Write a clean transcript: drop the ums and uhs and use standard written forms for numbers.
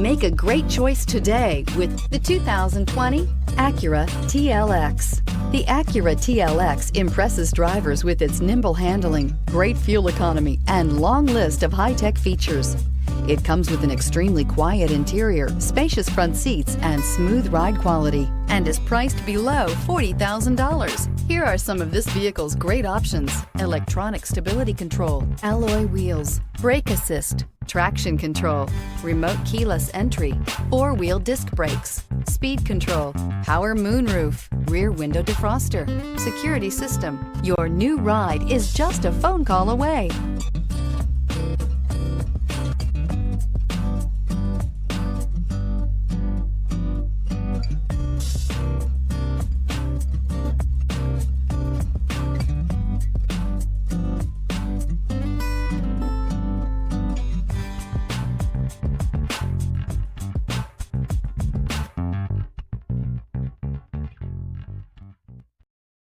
Make a great choice today with the 2020 Acura TLX. The Acura TLX impresses drivers with its nimble handling, great fuel economy, and long list of high-tech features. It comes with an extremely quiet interior, spacious front seats, and smooth ride quality, and is priced below $40,000. Here are some of this vehicle's great options: electronic stability control, alloy wheels, brake assist, traction control, remote keyless entry, four-wheel disc brakes, speed control, power moonroof, rear window defroster, security system. Your new ride is just a phone call away.